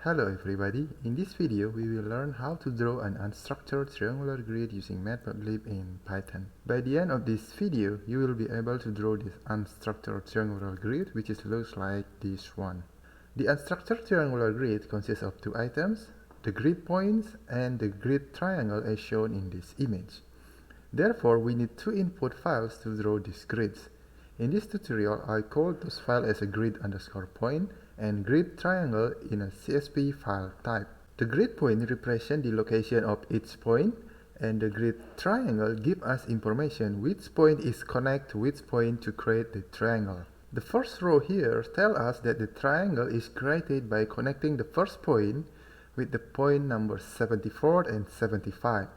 Hello everybody, in this video we will learn how to draw an unstructured triangular grid using matplotlib in Python. By the end of this video, you will be able to draw this unstructured triangular grid which looks like this one. The unstructured triangular grid consists of two items, the grid points and the grid triangle as shown in this image. Therefore, we need two input files to draw these grids. In this tutorial, I called those files as a grid_point and grid triangle in a CSV file type. The grid point represents the location of each point, and the grid triangle gives us information which point is connected to which point to create the triangle. The first row here tells us that the triangle is created by connecting the first point with the point number 74 and 75.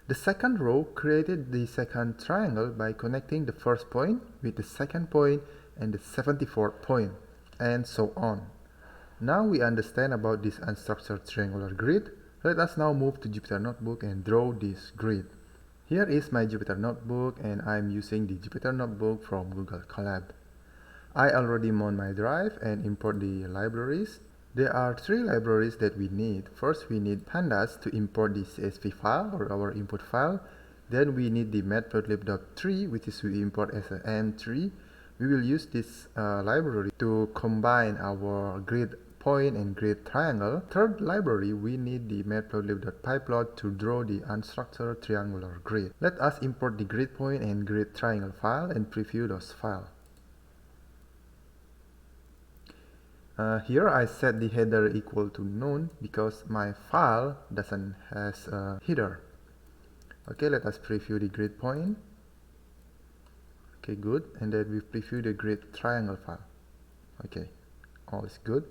The second row created the second triangle by connecting the first point with the second point and the 74th point, and so on. Now we understand about this unstructured triangular grid. Let us now move to Jupyter-notebook and draw this grid. Here is my Jupyter-notebook, and I am using the Jupyter-notebook from Google Colab. I already mount my drive and import the libraries. There are three libraries that we need. First, we need pandas to import the CSV file or our input file. Then we need the matplotlib.tree, which is we import as an M3. We will use this library to combine our grid point and grid triangle. Third library, we need the matplotlib.pyplot to draw the unstructured triangular grid. Let us import the grid point and grid triangle file and preview those files. Here I set the header equal to none because my file doesn't has a header. Okay, let us preview the grid point. Okay, good. And then we preview the grid triangle file. Okay, all is good.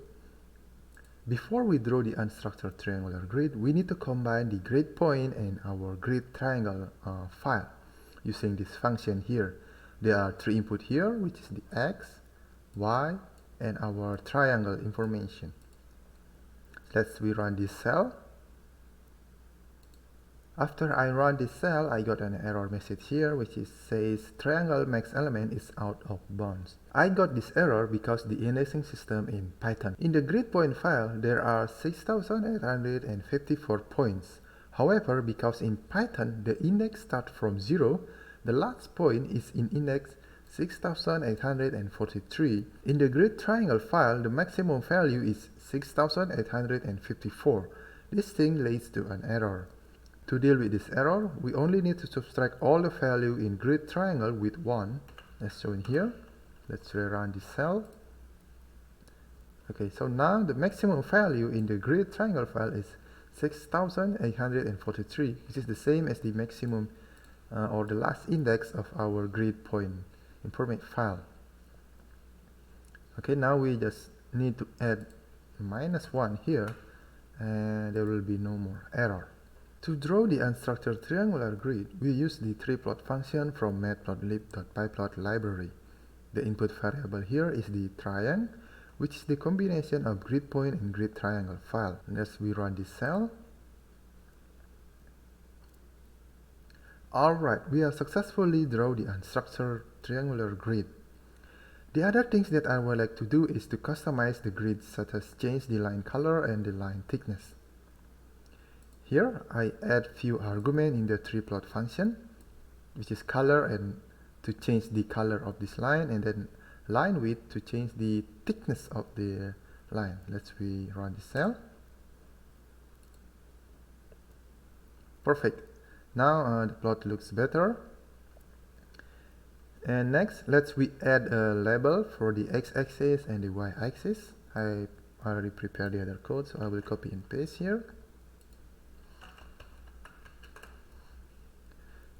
Before we draw the unstructured triangular grid, we need to combine the grid point and our grid triangle file using this function here. There are three input here, which is the x, y, and our triangle information. Let's run this cell. After I run this cell, I got an error message here which says triangle max element is out of bounds. I got this error because the indexing system in Python. In the grid point file, there are 6,854 points. However, because in Python the index starts from 0, the last point is in index 6,843. In the grid triangle file, the maximum value is 6,854. This thing leads to an error. To deal with this error, we only need to subtract all the value in grid triangle with 1, as shown here. Let's rerun this cell. Okay, so now the maximum value in the grid triangle file is 6,843, which is the same as the maximum or the last index of our grid point information file. Okay, now we just need to add -1 here, and there will be no more error. To draw the unstructured triangular grid, we use the tree_plot function from matplotlib.pyplot library. The input variable here is the triangle, which is the combination of grid point and grid triangle file. And as we run this cell, alright, we have successfully drawn the unstructured triangular grid. The other things that I would like to do is to customize the grid, such as change the line color and the line thickness. Here I add few arguments in the tree_plot function, which is color and to change the color of this line, and then line width to change the thickness of the line. Let's rerun the cell. Perfect. Now the plot looks better. And next, let's add a label for the x-axis and the y-axis. I already prepared the other code, so I will copy and paste here.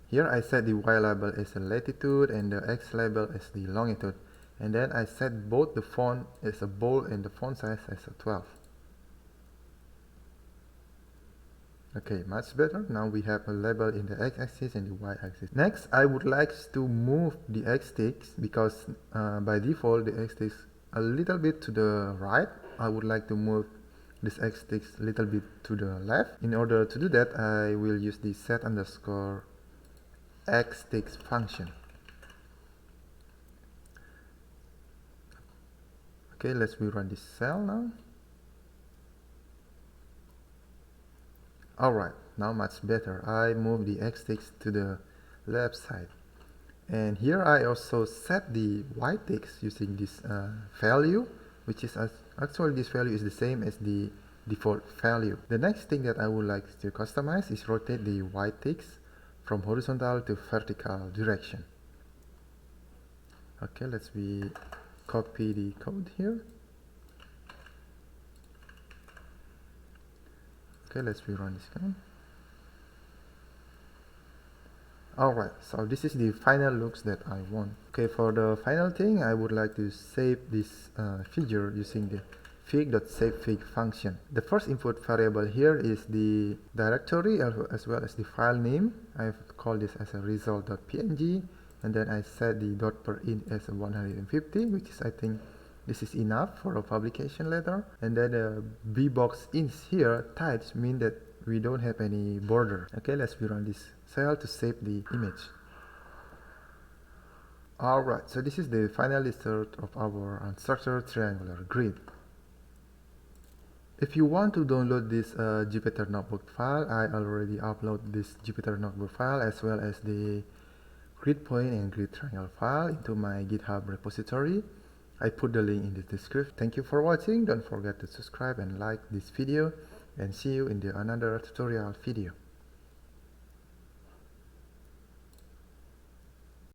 Here I set the y label as a latitude and the x label as the longitude. And then I set both the font as a bold and the font size as a 12. Okay, much better. Now we have a label in the x-axis and the y-axis. Next, I would like to move the x-sticks because by default the x-sticks a little bit to the right. I would like to move this x-sticks a little bit to the left. In order to do that, I will use the set_x_sticks function. Okay, let's rerun this cell now. Alright, now much better. I move the x-text to the left side. And here I also set the y-text using this value, which is actually this value is the same as the default value. The next thing that I would like to customize is rotate the y-text from horizontal to vertical direction. Okay, let's copy the code here. Okay, let's rerun this command. Alright, so this is the final looks that I want. Okay, for the final thing, I would like to save this figure using the fig.savefig function. The first input variable here is the directory as well as the file name. I've called this as a result.png, and then I set the .perint as a 150, which is, I think this is enough for a publication letter. And then the bbox ins here types mean that we don't have any border. Okay, let's rerun this cell to save the image. Alright, so this is the final result of our unstructured triangular grid. If you want to download this Jupyter-notebook file, I already uploaded this Jupyter-notebook file as well as the grid point and grid triangle file into my GitHub repository. I put the link in the description. Thank you for watching. Don't forget to subscribe and like this video, and see you in the another tutorial video.